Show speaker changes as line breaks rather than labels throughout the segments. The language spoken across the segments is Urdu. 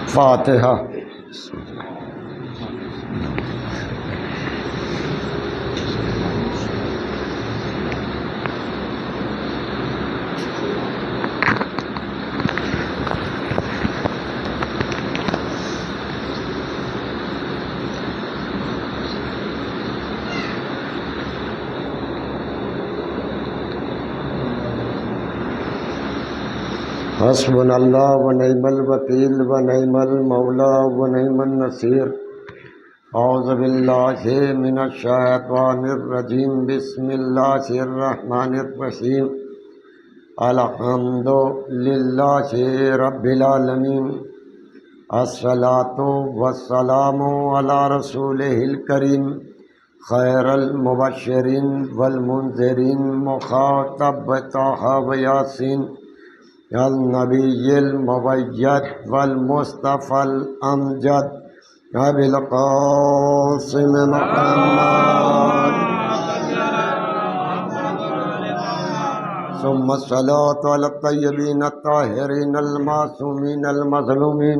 فاتحہ۔ حسبنا اللہ و نعم الوکیل و نعم المولا و نعم النصیر۔ اعوذ باللہ من الشیطان الرجیم، بسم اللہ الرحمن الرحیم۔ الحمد للہ رب العالمین، الصلاۃ والسلام علی رسولہ الکریم، خیر المبشرین والمنذرین، مخاطب طہ و یاسین، النبی المبید والمصطفی الامجد، ابی القاسم محمد، ثم الصلاة علی الطیبین الطاہرین المعصومین المظلومین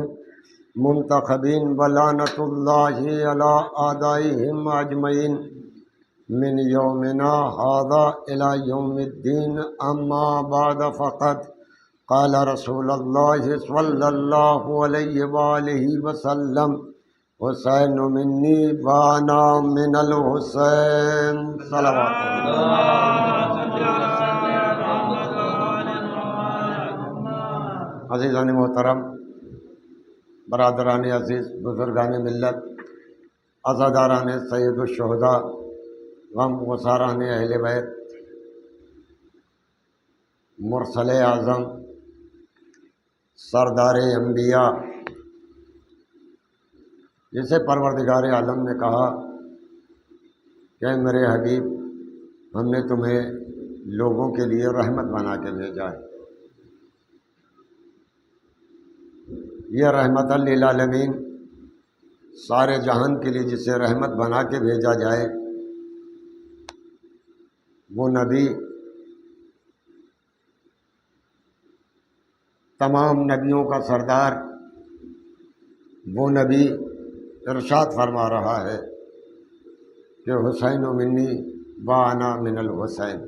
منتخبین، ولعنۃ اللہ علی اعدائہم اجمعین من یومنا ھذا الی یوم الدین۔ اما بعد فقد قال رسول اللہ صلی اللہ علیہ وآلہ وسلم، حسین منی وانا من الحسین، صلوات اللہ۔ عزیزان محترم، برادران عزیز، بزرگان ملت، عزاداران سید الشہداء، غم گساران اہل بیت، مرسل اعظم، سردار انبیاء، جسے پروردگار عالم نے کہا کہ میرے حبیب، ہم نے تمہیں لوگوں کے لیے رحمت بنا کے بھیجا ہے۔ یہ رحمت للعالمین، سارے جہان کے لیے جسے رحمت بنا کے بھیجا جائے، وہ نبی تمام نبیوں کا سردار، وہ نبی ارشاد فرما رہا ہے کہ حسین منی وانا من الحسین،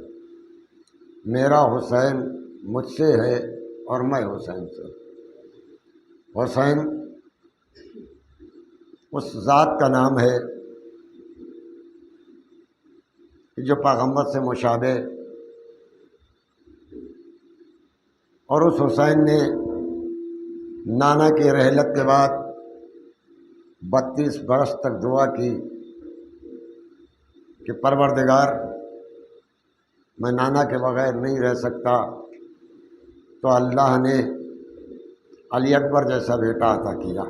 میرا حسین مجھ سے ہے اور میں حسین سے۔ حسین اس ذات کا نام ہے جو پیغمبر سے مشابہ، اور اس حسین نے نانا کی رحلت کے بعد 32 برس تک دعا کی کہ پروردگار، میں نانا کے بغیر نہیں رہ سکتا، تو اللہ نے علی اکبر جیسا بیٹا عطا کیا۔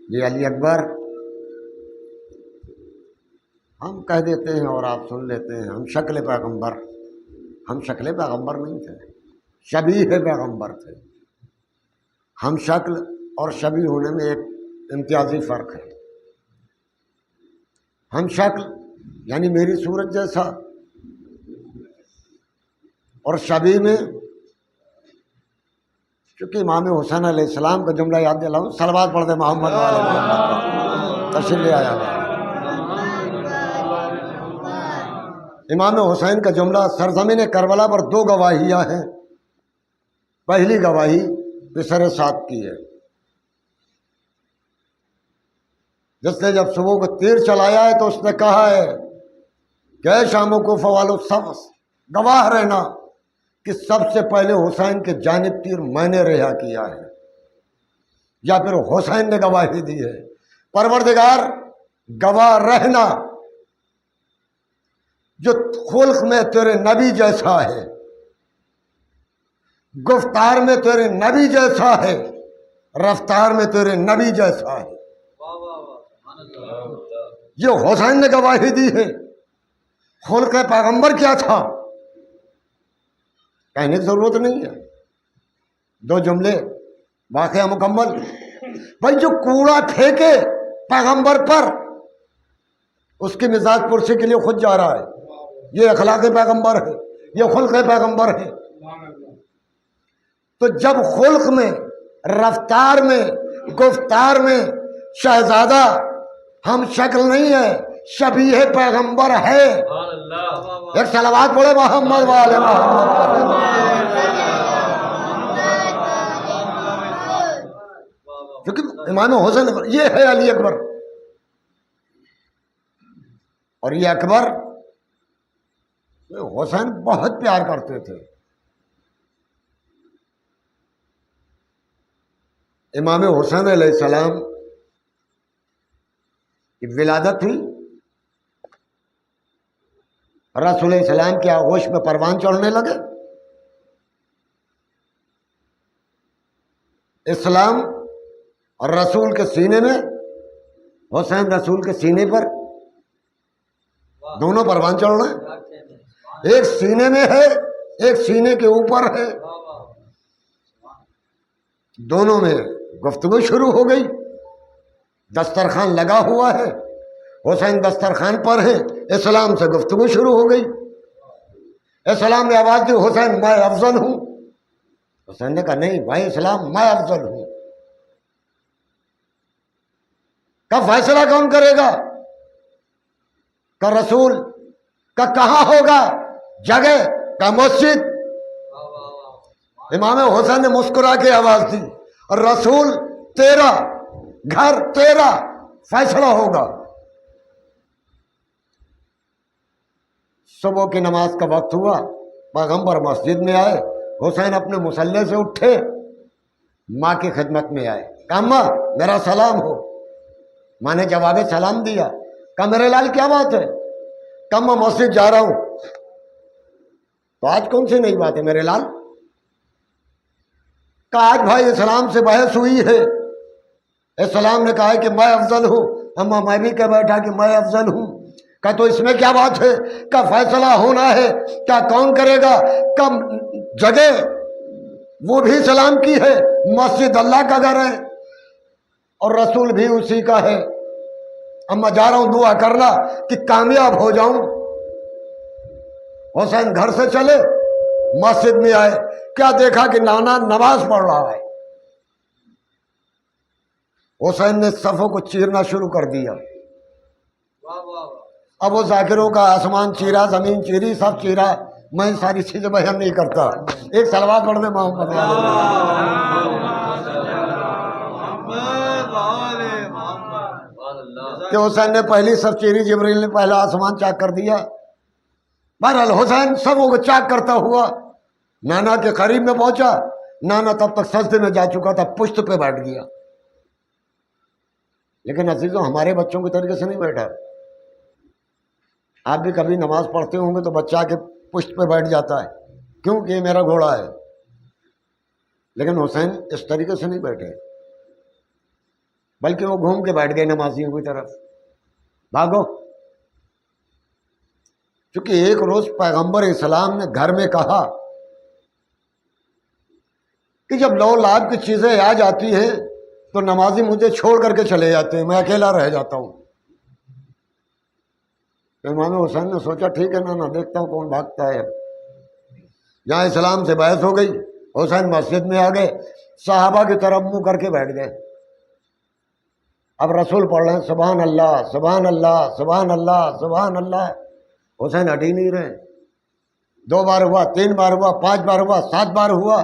یہ علی اکبر ہم کہہ دیتے ہیں اور آپ سن لیتے ہیں، ہم شکل پیغمبر، ہم شکل پیغمبر نہیں تھے، شبیہ پیغمبر تھے۔ ہم شکل اور شبیہ ہونے میں ایک امتیازی فرق ہے۔ ہم شکل یعنی میری صورت جیسا، اور شبیہ میں چونکہ امام حسین علیہ السلام کا جملہ یاد دلاؤں، صلوات پڑھ دے محمد والے محمد، تشریف لے آیا۔ امام حسین کا جملہ سرزمین کربلا پر 2 گواہیاں ہیں۔ پہلی گواہی پسر سعد کی ہے، جس نے جب صبح کو تیر چلایا ہے تو اس نے کہا ہے کہ اے شاموں کو فوال الصفس، گواہ رہنا کہ سب سے پہلے حسین کے جانب تیر میں نے رہا کیا ہے، یا پھر حسین نے گواہی دی ہے۔ پروردگار گواہ رہنا جو خلق میں تیرے نبی جیسا ہے، گفتار میں تیرے نبی جیسا ہے، رفتار میں تیرے نبی جیسا ہے، یہ حسین نے گواہی دی ہے۔ خلق پیغمبر کیا تھا کہنے کی ضرورت نہیں ہے، 2 جملے، واقعہ مکمل۔ بھائی جو کوڑا پھینکے پیغمبر پر، اس کی مزاج پرسی کے لیے خود جا رہا ہے، یہ اخلاق پیغمبر ہے، یہ خلق پیغمبر ہے۔ تو جب خلق میں رفتار میں گفتار میں شہزادہ ہم شکل نہیں ہے، شبیہ پیغمبر ہے۔ ایک صلوات پڑھے محمد والے محمد، کیونکہ امام حسین یہ ہے علی اکبر، اور یہ اکبر حسین بہت پیار کرتے تھے۔ امام حسین علیہ السلام کی ولادت ہوئی، رسول علیہ السلام کے آغوش میں پروان چڑھنے لگے۔ اسلام اور رسول کے سینے میں، حسین رسول کے سینے پر، دونوں پروان چڑھ رہے ہیں، ایک سینے میں ہے ایک سینے کے اوپر ہے، دونوں میں گفتگو شروع ہو گئی۔ دسترخوان لگا ہوا ہے، حسین دسترخوان پر ہے، اسلام سے گفتگو شروع ہو گئی۔ اسلام نے آواز دی، حسین میں افضل ہوں۔ حسین نے کہا نہیں بھائی اسلام، میں افضل ہوں۔ کا فیصلہ کون کرے گا؟ کا رسول کا کہاں ہوگا جگہ؟ کا مسجد؟ امام حسین نے مسکرا کے آواز دی، اور رسول تیرا گھر تیرا فیصلہ ہوگا۔ صبح کی نماز کا وقت ہوا، پیغمبر مسجد میں آئے، حسین اپنے مصلی سے اٹھے، ماں کی خدمت میں آئے، کہا ماں میرا سلام ہو۔ ماں نے جواب سلام دیا، کہا میرے لال کیا بات ہے؟ کہا میں مسجد جا رہا ہوں۔ تو آج کون سی نئی بات ہے میرے لال؟ کہا آج بھائی اسلام سے بحث ہوئی ہے، اسلام نے کہا ہے کہ میں افضل ہوں، اما میں بھی کہہ بیٹھا کہ میں افضل ہوں۔ کہا تو اس میں کیا بات ہے؟ کیا فیصلہ ہونا ہے، کیا کون کرے گا؟ کم جگہ وہ بھی اسلام کی ہے، مسجد اللہ کا گھر ہے، اور رسول بھی اسی کا ہے۔ اما جا رہا ہوں، دعا کرنا کہ کامیاب ہو جاؤں۔ حسین گھر سے چلے، مسجد میں آئے، کیا دیکھا کہ نانا نماز پڑھ رہا ہے۔ حسین نے صفوں کو چیرنا شروع کر دیا۔ اب وہ ذاکروں کا آسمان چیرا، زمین چیری، سب چیرا، میں ساری چیزیں بیان نہیں کرتا۔ ایک صلوات پڑھ دے محمد کہ حسین نے پہلی سب چیری، جبریل نے پہلا آسمان چاک کر دیا۔ بہرحال حسین سبوں کو چاک کرتا ہوا نانا کے قریب میں پہنچا۔ نانا تب تک سجدے میں جا چکا تھا، پشت پہ بیٹھ گیا۔ لیکن عزیزوں ہمارے بچوں کے طریقے سے نہیں بیٹھا۔ آپ بھی کبھی نماز پڑھتے ہوں گے تو بچہ کے پشت پہ بیٹھ جاتا ہے، کیوں کہ یہ میرا گھوڑا ہے۔ لیکن حسین اس طریقے سے نہیں بیٹھے، بلکہ وہ گھوم کے بیٹھ گئے نمازیوں کی طرف، بھاگو۔ کیونکہ ایک روز پیغمبر اسلام نے گھر میں کہا کہ جب لو لاب کی چیزیں آ جاتی ہیں تو نمازی مجھے چھوڑ کر کے چلے جاتے ہیں، میں اکیلا رہ جاتا ہوں۔ امام حسین نے سوچا ٹھیک ہے نا دیکھتا ہوں کون بھاگتا ہے۔ یہاں اسلام سے بحث ہو گئی، حسین مسجد میں آ گئے، صحابہ کی طرف منہ کر کے بیٹھ گئے۔ اب رسول پڑھ رہے ہیں سبحان اللہ سبحان اللہ سبحان اللہ سبحان اللہ، حسین ہٹ ہی نہیں رہے۔ 2 بار ہوا، 3 بار ہوا، 5 بار ہوا، 7 بار ہوا۔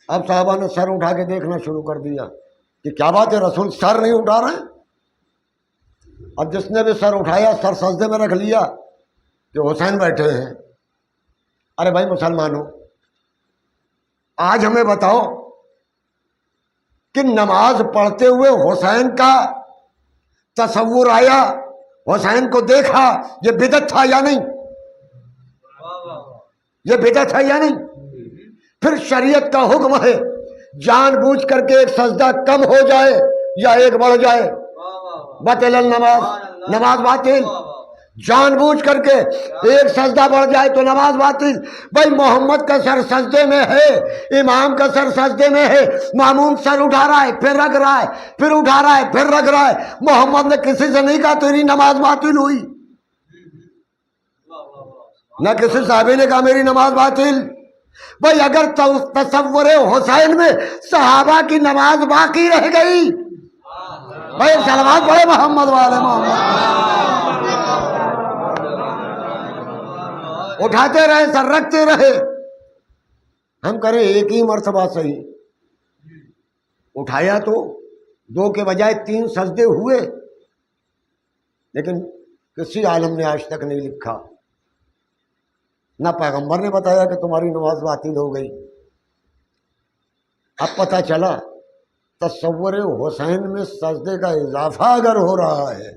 اب صحابہ نے سر اٹھا کے دیکھنا شروع کر دیا کہ کیا بات ہے، رسول سر نہیں اٹھا رہے ہیں۔ اب جس نے بھی سر اٹھایا سر سجدے میں رکھ لیا کہ حسین بیٹھے ہیں۔ ارے بھائی مسلمانوں، آج ہمیں بتاؤ کہ نماز پڑھتے ہوئے حسین کا تصور آیا، حسین کو دیکھا، یہ بدعت تھا یا نہیں؟ یہ بدعت ہے یا نہیں؟ پھر شریعت کا حکم ہے جان بوجھ کر کے ایک سجدہ کم ہو جائے یا ایک بڑھ جائے، بطل النماز، نماز باطل۔ جان بوجھ کر کے ایک سجدہ بڑھ جائے تو نماز باطل۔ بھائی محمد کا سر سجدے میں ہے، امام کا سر سجدے میں ہے، ماموم سر اٹھا رہا ہے پھر رکھ رہا ہے، پھر اٹھا رہا ہے پھر رکھ رہا ہے۔ محمد نے کسی سے نہیں کہا تیری نماز باطل ہوئی، نہ کسی صحابی نے کہا میری نماز باطل۔ بھائی اگر تصور حسین میں صحابہ کی نماز باقی رہ گئی، بھائی صلوات پڑھے محمد والے محمد، اٹھاتے رہے سر رکھتے رہے، ہم کریں ایک ہی مرتبہ صحیح، اٹھایا تو 2 کے بجائے 3 سجدے ہوئے، لیکن کسی عالم نے آج تک نہیں لکھا، نہ پیغمبر نے بتایا کہ تمہاری نماز باطل ہو گئی۔ اب پتہ چلا تصور حسین میں سجدے کا اضافہ اگر ہو رہا ہے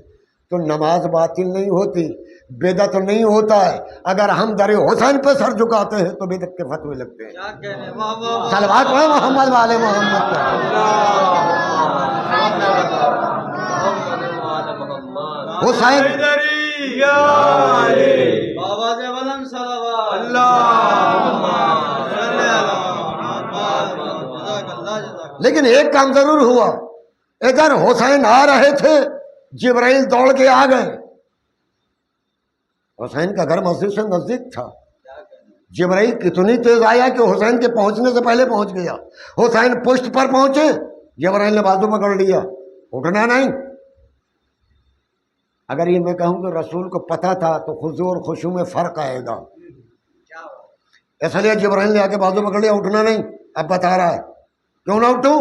تو نماز باطل نہیں ہوتی، بدعت نہیں ہوتا ہے۔ اگر ہم در حسین پہ سر جھکاتے ہیں تو بدعت کے فتوے لگتے ہیں۔ صلوات پڑھو محمد والے محمد پر۔ حسین لیکن ایک کام ضرور ہوا، ادھر حسین آ رہے تھے، جبرائیل دوڑ کے آ گئے۔ حسین کا گھر مسجد سے نزدیک تھا، جبرائیل کتنی تیز آیا کہ حسین کے پہنچنے سے پہلے پہنچ گیا۔ حسین پشت پر پہنچے، جبرائیل نے بازو پکڑ لیا، اٹھنا نہیں۔ اگر یہ میں کہوں کہ رسول کو پتہ تھا تو خضوع اور خشوع میں فرق آئے گا، اس لیے جبرائیل نے آ کے بازو پکڑ لیا، اٹھنا نہیں۔ اب بتا رہا ہے کیوں نہ اٹھوں،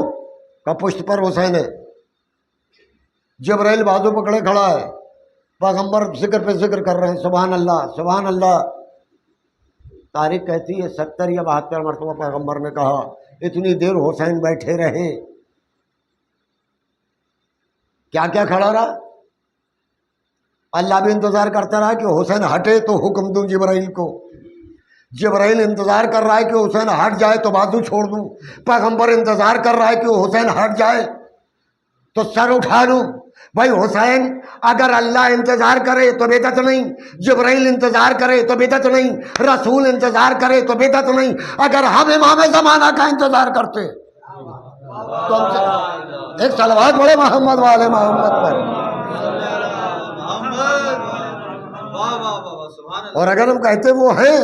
کہ پشت پر حسین ہے۔ جبرائیل بازو پکڑے کھڑا ہے، پیغمبر ذکر پہ ذکر کر رہے ہیں، سبحان اللہ سبحان اللہ۔ تاریخ کہتی ہے 70 یا 72 مرتبہ پیغمبر نے کہا، اتنی دیر حسین بیٹھے رہے۔ کیا کیا کھڑا رہا؟ اللہ بھی انتظار کرتا رہا کہ حسین ہٹے تو حکم دوں جبرائیل کو، جبرائیل انتظار کر رہا ہے کہ حسین ہٹ جائے تو بازو چھوڑ دوں، پیغمبر انتظار کر رہا ہے کہ حسین ہٹ جائے تو سر اٹھا لوں۔ بھائی حسین اگر اللہ انتظار کرے تو بدعت نہیں، جبرائیل انتظار کرے تو بدعت نہیں، رسول انتظار کرے تو بدعت نہیں۔ اگر ہم امام زمانہ کا انتظار کرتے تو ہم سے ایک صلوات پڑھے محمد والے محمد پر۔ اور اگر ہم کہتے وہ ہیں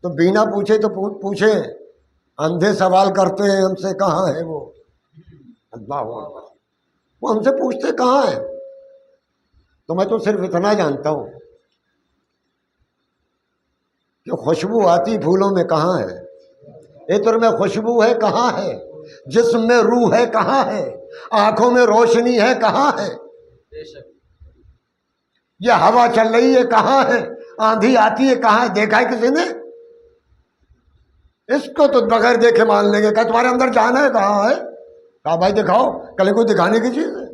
تو بینا پوچھے تو پوچھے، اندھے سوال کرتے ہیں ہم سے کہاں ہے وہ، اللہ اکبر، وہ ہم سے پوچھتے کہاں ہے؟ تو میں تو صرف اتنا جانتا ہوں کہ خوشبو آتی پھولوں میں کہاں ہے، عطر میں خوشبو ہے کہاں ہے، جسم میں روح ہے کہاں ہے، آنکھوں میں روشنی ہے کہاں ہے، یہ ہوا چل رہی ہے کہاں ہے، آندھی آتی ہے کہاں ہے، دیکھا ہے کسی نے؟ اس کو تو بغیر دیکھے مان لیں گے کہ تمہارے اندر جان ہے کہاں ہے؟ کہا بھائی دکھاؤ، کل کوئی دکھانے کی چیز ہے؟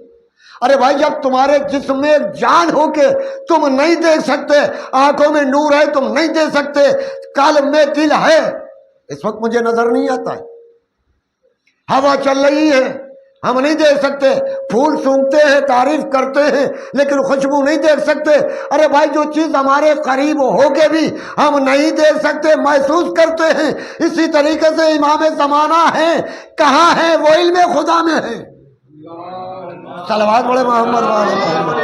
ارے بھائی جب تمہارے جسم میں ایک جان ہو کے تم نہیں دیکھ سکتے، آنکھوں میں نور ہے تم نہیں دیکھ سکتے، قلب میں دل ہے، اس وقت مجھے نظر نہیں آتا ہے، ہوا چل رہی ہے ہم نہیں دیکھ سکتے، پھول سونگتے ہیں تعریف کرتے ہیں لیکن خوشبو نہیں دیکھ سکتے۔ ارے بھائی جو چیز ہمارے قریب ہو کے بھی ہم نہیں دیکھ سکتے محسوس کرتے ہیں، اسی طریقے سے امام زمانہ ہیں، کہاں ہیں؟ وہ علم خدا میں ہے۔ صلوات پڑھے محمد والے محمد۔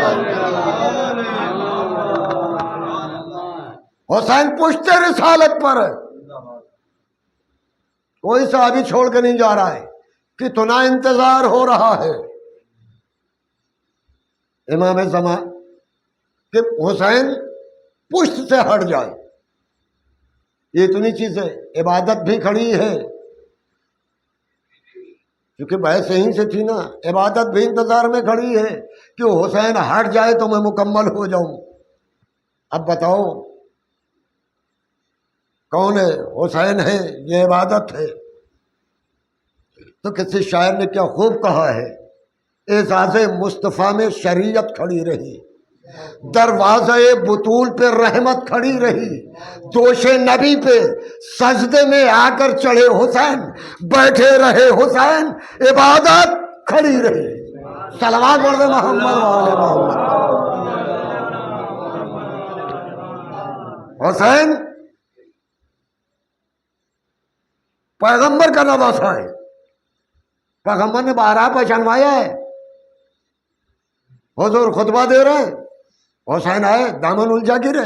حسین پشتے رسالت پر ہے، کوئی صحابی چھوڑ کے نہیں جا رہا ہے، کتنا انتظار ہو رہا ہے امام زمان کہ حسین پشت سے ہٹ جائے۔ یہ اتنی چیزیں، عبادت بھی کھڑی ہے کیونکہ بحث یہیں سے تھی نا، عبادت بھی انتظار میں کھڑی ہے کہ حسین ہٹ جائے تو میں مکمل ہو جاؤں۔ اب بتاؤ کون ہے؟ حسین ہے، یہ عبادت ہے۔ تو کسی شاعر نے کیا خوب کہا ہے، اعزاز مصطفیٰ میں شریعت کھڑی رہی، دروازے بطول پہ رحمت کھڑی رہی، دوش نبی پہ سجدے میں آ کر چڑھے حسین، بیٹھے رہے حسین، عبادت کھڑی رہی۔ صلوات پڑھ دے محمد والے محمد۔ حسین پیغمبر کا نواسا ہے، پیغمبر نے 12 پہچانوایا ہے، حضور خطبہ دے رہے ہیں، حسین آئے دامن الجھا گرے،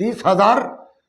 30,000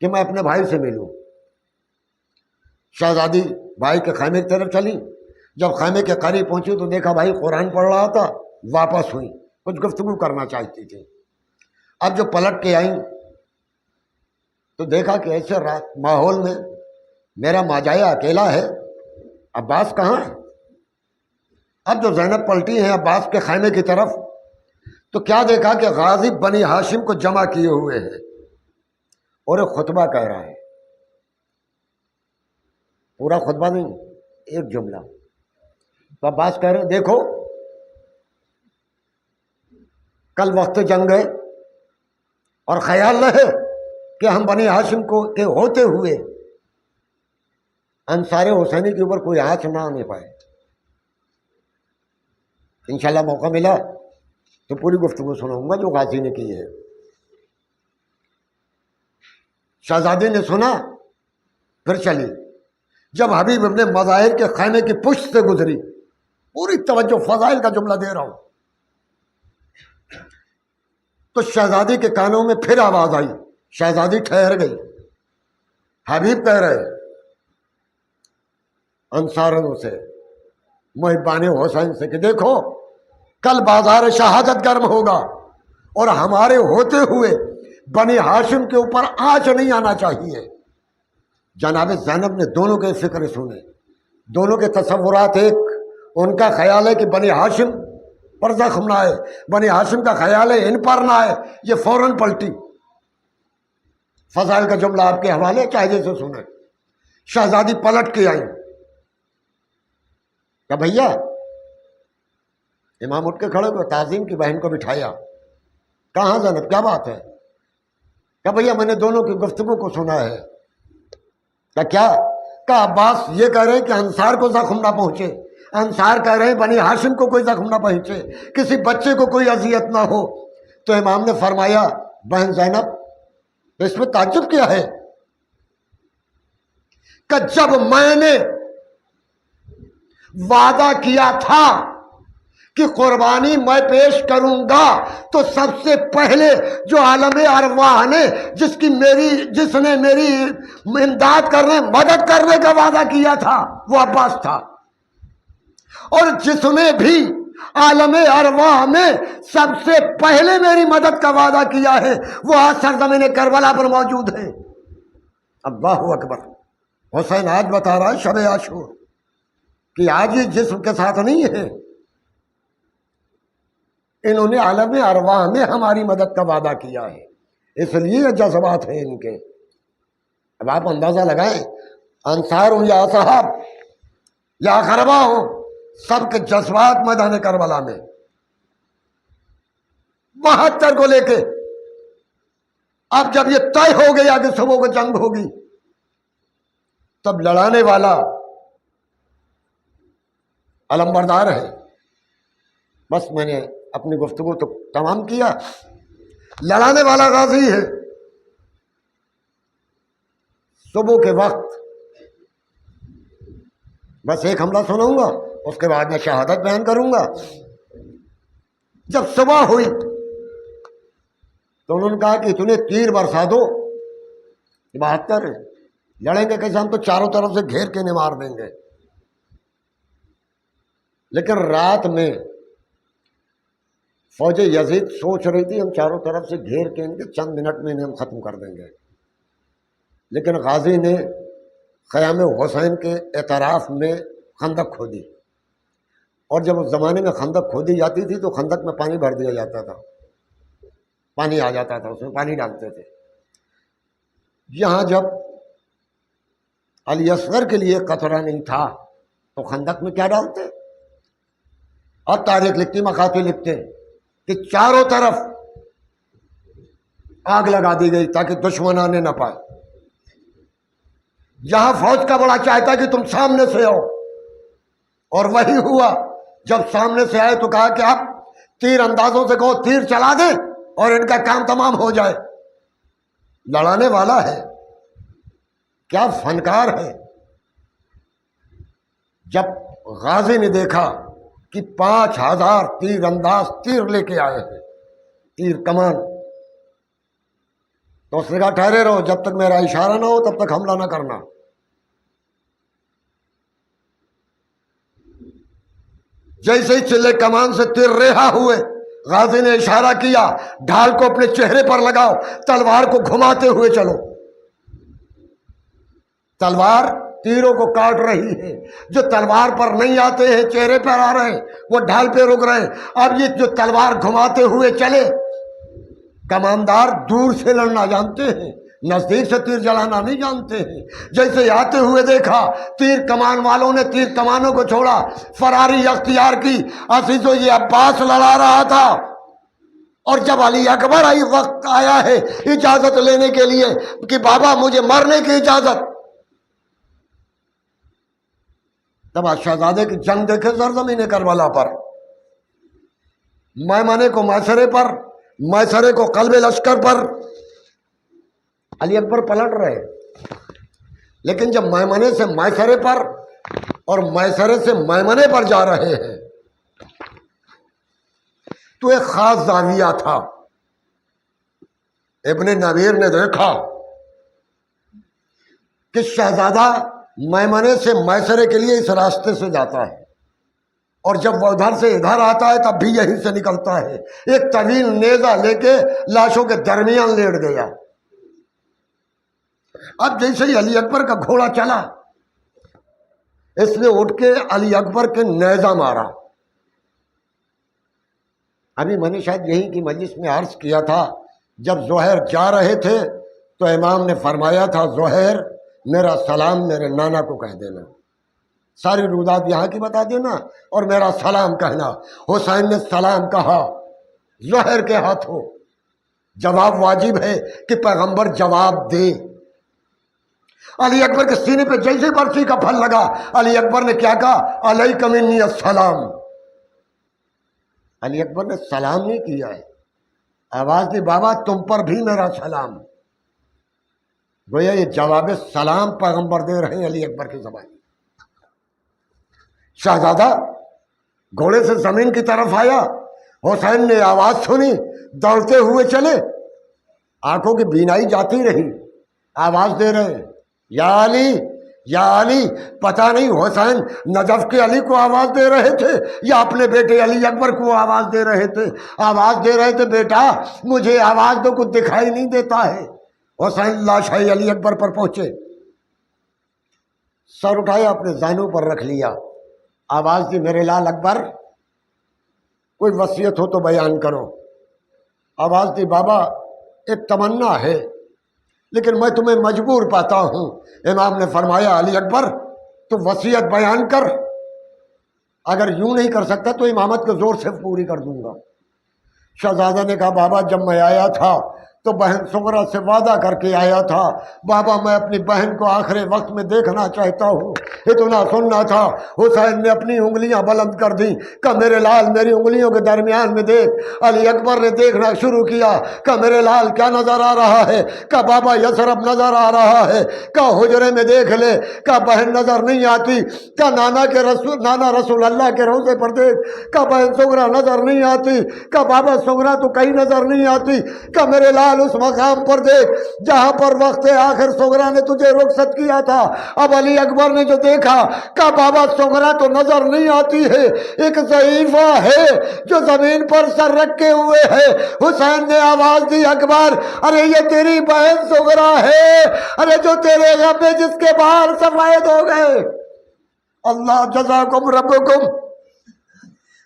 کہ میں اپنے بھائی سے ملوں۔ شہزادی بھائی کے خیمے کی طرف چلی، جب خیمے کے قریب پہنچی تو دیکھا بھائی قرآن پڑھ رہا تھا، واپس ہوئی، کچھ گفتگو کرنا چاہتی تھی۔ اب جو پلٹ کے آئیں تو دیکھا کہ ایسے رات ماحول میں میرا ماجایا اکیلا ہے، عباس کہاں ہے؟ اب جو زینب پلٹی ہیں عباس کے خیمے کی طرف تو کیا دیکھا کہ غازی بنی ہاشم کو جمع کیے ہوئے ہیں اور ایک خطبہ کہہ رہا ہے، پورا خطبہ نہیں، ایک جملہ۔ تو عباس کہہ رہے دیکھو کل وقت جنگ ہے اور خیال رہے کہ ہم بنی ہاشم کو کے ہوتے ہوئے انصار حسینی کے اوپر کوئی آنچ نہ آنے پائے۔ انشاءاللہ موقع ملا تو پوری گفتگو سناؤں گا جو غازی نے کی ہے۔ شہزادی نے سنا، پھر چلی۔ جب حبیب ابن مظاہر کے خیمے کی پشت سے گزری، پوری توجہ فضائل کا جملہ دے رہا ہوں، تو شہزادی کے کانوں میں پھر آواز آئی، شہزادی ٹھہر گئی۔ حبیب کہہ رہے انصاروں سے، محبان حسین سے کہ دیکھو کل بازار شہادت گرم ہوگا اور ہمارے ہوتے ہوئے بنی ہاشم کے اوپر آنچ نہیں آنا چاہیے۔ جناب زینب نے دونوں کے فکر سنے، دونوں کے تصورات ایک، ان کا خیال ہے کہ بنی ہاشم پر زخم نہ آئے، بنی ہاشم کا خیال ہے ان پر نہ آئے، یہ فوراً پلٹی۔ فضائل کا جملہ آپ کے حوالے چاہیے سے سنیں۔ شہزادی پلٹ کے آئی کہ بھیا، امام اٹھ کے کھڑے ہوئے، تعظیم کی بہن کو بٹھایا، کہاں زینب کیا بات ہے؟ کہ بھیا میں نے دونوں کی گفتگو کو سنا ہے۔ کیا؟ کہ عباس یہ کہہ رہے ہیں کہ انصار کو زخم نہ پہنچے، انصار کہہ رہے ہیں بنی ہاشم کو کوئی زخم نہ پہنچے، کسی بچے کو کوئی اذیت نہ ہو۔ تو امام نے فرمایا بہن زینب اس میں تعجب کیا ہے کہ جب میں نے وعدہ کیا تھا کہ قربانی میں پیش کروں گا تو سب سے پہلے جو عالم ارواح نے جس نے میری امداد کرنے مدد کرنے کا وعدہ کیا تھا وہ عباس تھا، اور جس نے بھی عالم ارواح میں سب سے پہلے میری مدد کا وعدہ کیا ہے وہ آج سرزمین کربلا پر موجود ہے۔ اللہ اکبر۔ حسین آج بتا رہا ہے شب عاشور کہ آج یہ جسم کے ساتھ نہیں ہے، انہوں نے عالم ارواح میں ہماری مدد کا وعدہ کیا ہے، اس لیے یہ جذبات ہیں ان کے۔ اب آپ اندازہ لگائیں، انصار ہوں یا اصحاب یا اقربا ہوں، سب کے جذبات میدان کربلا میں 72 کو لے کے اب جب یہ طے ہو گیا کہ صبح کو جنگ ہوگی، تب لڑانے والا علمبردار ہے۔ بس میں نے اپنی گفتگو تو تمام کیا، لڑانے والا غازی ہے۔ صبح کے وقت بس ایک حملہ سناؤں گا، اس کے بعد میں شہادت بیان کروں گا۔ جب صبح ہوئی تو انہوں نے کہا کہ اتنے تیر برسا دو، 72 لڑیں گے کیسے؟ ہم تو چاروں طرف سے گھیر کے انہیں مار دیں گے۔ لیکن رات میں فوج یزید سوچ رہی تھی ہم چاروں طرف سے گھیر کے ان کے چند منٹ میں انہیں ہم ختم کر دیں گے، لیکن غازی نے خیام حسین کے اعتراف میں خندق کھودی، اور جب اس زمانے میں خندق کھودی جاتی تھی تو خندق میں پانی بھر دیا جاتا تھا، پانی آ جاتا تھا، اس میں پانی ڈالتے تھے۔ یہاں جب علی اصغر کے لیے قطرہ نہیں تھا تو خندق میں کیا ڈالتے؟ اب تاریخ لکھتی، مخاطی لکھتے کہ چاروں طرف آگ لگا دی گئی تاکہ دشمن آنے نہ پائے۔ یہاں فوج کا بڑا چاہتا کہ تم سامنے سے آؤ، اور وہی ہوا۔ جب سامنے سے آئے تو کہا کہ آپ تیر اندازوں سے کہو تیر چلا دیں اور ان کا کام تمام ہو جائے۔ لڑانے والا ہے، کیا فنکار ہے۔ جب غازی نے دیکھا کہ 5000 تیر انداز تیر لے کے آئے ہیں، تیر کمان، تو اس نے کہا ٹھہرے رہو، جب تک میرا اشارہ نہ ہو تب تک حملہ نہ کرنا۔ جیسے ہی چلے کمان سے تیر رہا ہوئے، غازی نے اشارہ کیا، ڈھال کو اپنے چہرے پر لگاؤ، تلوار کو گھماتے ہوئے چلو۔ تلوار تیروں کو کاٹ رہی ہے، جو تلوار پر نہیں آتے ہیں چہرے پر آ رہے ہیں، وہ ڈھال پہ رک رہے ہیں۔ اب یہ جو تلوار گھماتے ہوئے چلے، کماندار دور سے لڑنا جانتے ہیں، نزدیک سے تیر جلانا نہیں جانتے ہیں۔ جیسے آتے ہوئے دیکھا، تیر کمان والوں نے تیر کمانوں کو چھوڑا، فراری اختیار کی۔ عزیزو، یہ عباس لڑا رہا تھا، اور جب علی اکبر آئی، وقت آیا ہے اجازت لینے کے لیے کہ بابا مجھے مرنے کی اجازت، تب شہزادے کی جنگ دیکھے سرزمین کربلا پر، میمنے کو میسرے پر، میسرے کو قلب لشکر پر۔ علی اکبر پلٹ رہے، لیکن جب میمنے سے میسرے پر اور میسرے سے میمنے پر جا رہے ہیں تو ایک خاص زاویہ تھا۔ ابن نویر نے دیکھا کہ شہزادہ میمنے سے میسرے کے لیے اس راستے سے جاتا ہے، اور جب وہ ادھر سے ادھر آتا ہے تب بھی یہیں سے نکلتا ہے۔ ایک طویل نیزہ لے کے لاشوں کے درمیان لیٹ گیا۔ اب جیسے ہی علی اکبر کا گھوڑا چلا، اس نے اٹھ کے علی اکبر کے نیزہ مارا۔ ابھی میں نے شاید یہیں کی مجلس میں عرض کیا تھا، جب زہیر جا رہے تھے تو امام نے فرمایا تھا زہیر میرا سلام میرے نانا کو کہہ دینا، ساری رودات یہاں کی بتا دینا اور میرا سلام کہنا۔ حسین نے سلام کہا زہیر کے ہاتھوں۔ جواب واجب ہے کہ پیغمبر جواب دے۔ علی اکبر کے سینے پہ جیسے برچی کا پھل لگا، علی اکبر نے کیا کہا؟ علیک منی السلام۔ علی اکبر نے سلام نہیں کیا ہے، آواز دی بابا تم پر بھی میرا سلام۔ گویا یہ جواب سلام پیغمبر دے رہے ہیں علی اکبر کی زبان۔ شہزادہ گھوڑے سے زمین کی طرف آیا، حسین نے آواز سنی، دوڑتے ہوئے چلے، آنکھوں کی بینائی جاتی رہی، آواز دے رہے ہیں یا علی یا علی۔ پتہ نہیں حسین نجف کے علی کو آواز دے رہے تھے یا اپنے بیٹے علی اکبر کو آواز دے رہے تھے۔ آواز دے رہے تھے بیٹا مجھے آواز دو، کچھ دکھائی نہیں دیتا ہے۔ حسین لاشائی علی اکبر پر پہنچے، سر اٹھایا، اپنے زانوں پر رکھ لیا، آواز دی میرے لال اکبر کوئی وصیت ہو تو بیان کرو۔ آواز دی بابا ایک تمنا ہے لیکن میں تمہیں مجبور پاتا ہوں۔ امام نے فرمایا علی اکبر تو وصیت بیان کر، اگر یوں نہیں کر سکتا تو امامت کو زور سے پوری کر دوں گا۔ شہزادہ نے کہا بابا جب میں آیا تھا تو بہن سغرا سے وعدہ کر کے آیا تھا، بابا میں اپنی بہن کو آخری وقت میں دیکھنا چاہتا ہوں۔ اتنا سننا تھا، حسین نے اپنی انگلیاں بلند کر دی، کہا میرے لال میری انگلیوں کے درمیان میں دیکھ۔ علی اکبر نے دیکھنا شروع کیا، کہا میرے لال کیا نظر آ رہا ہے؟ کہا بابا یثرب نظر آ رہا ہے۔ کہا حجرے میں دیکھ لے۔ کہا بہن نظر نہیں آتی۔ کہا نانا رسول اللہ کے روضے پر دیکھ۔ کہا بہن سغرا نظر نہیں آتی۔ کہا بابا سغرا تو کہیں نظر نہیں آتی۔ کہا میرے لال اس مقام پر دیکھ جہاں پر وقت آخر سغرا نے تجھے رخصت کیا تھا۔ اب علی اکبر نے جو دیکھا، کہا بابا سغرا تو نظر نہیں آتی ہے، ایک ضعیفہ ہے جو زمین پر سر رکھے ہوئے ہے۔ حسین نے آواز دی اکبر ارے یہ تیری بہن سغرا ہے، ارے جو تیرے غم میں جس کے بال سفید ہو گئے۔ اللہ جزاکم ربکم۔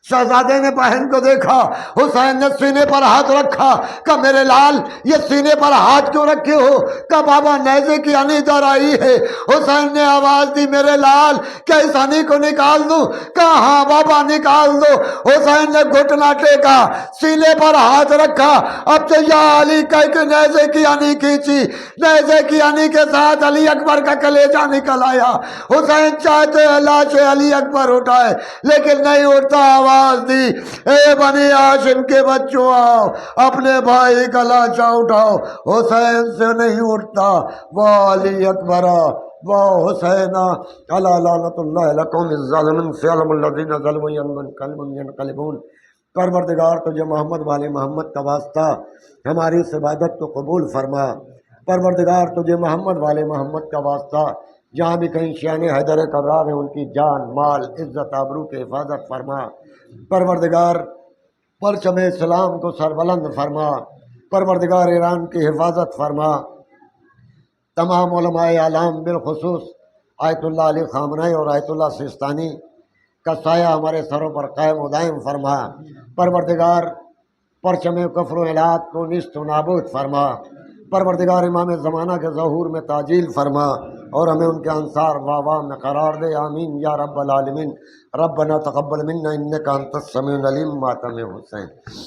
شہزادے نے بہن کو دیکھا، حسین نے سینے پر ہاتھ رکھا، کہا میرے لال یہ سینے پر ہاتھ کیوں رکھے ہو؟ کہا بابا نیزے کی انی در آئی ہے۔ حسین نے آواز دی میرے لال کیا اس انی کو نکال دوں؟ کہا ہاں بابا نکال دو۔ حسین نے گھٹنا ٹیکا، سینے پر ہاتھ رکھا، اب تو یا علی کہہ کے نیزے کی انی کھینچی، نیزے کی انی کے ساتھ علی اکبر کا کلیجہ نکل آیا۔ حسین چاہتے ہیں لاش علی اکبر اٹھائے لیکن نہیں اٹھتا۔ آواز دی اے بنی ہاشم کے بچوں آؤ، اپنے بھائی کا لاشا اٹھاؤ۔ حسین سے نہیں اٹھتا۔ وہ علی اکبر و حسین علی لعنت اللہ لکم الظالمین فعلم الذین ظلموا ینقلبون پروردگار تجھے محمد والے محمد کا واسطہ ہماری اس عبادت کو قبول فرما۔ پروردگار تجھے محمد والے محمد کا واسطہ جہاں بھی کہیں شان حیدر کرار ہیں ان کی جان مال عزت آبرو کی حفاظت فرما۔ پروردگار پرچم اسلام کو سربلند فرما۔ پروردگار ایران کی حفاظت فرما۔ تمام علماء اعلام بالخصوص آیت اللہ علی خامنہ اور آیت اللہ سیستانی کا سایہ ہمارے سروں پر قائم و دائم فرما۔ پروردگار پرچم کفر و الہات کو نیست و نابود فرما۔ پروردگار امام زمانہ کے ظہور میں تعجیل فرما اور ہمیں ان کے انصار و عوام میں قرار دے، آمین یا رب العالمین۔ ربنا تقبل منا انک انت السمیع العلیم، ماتم حسین۔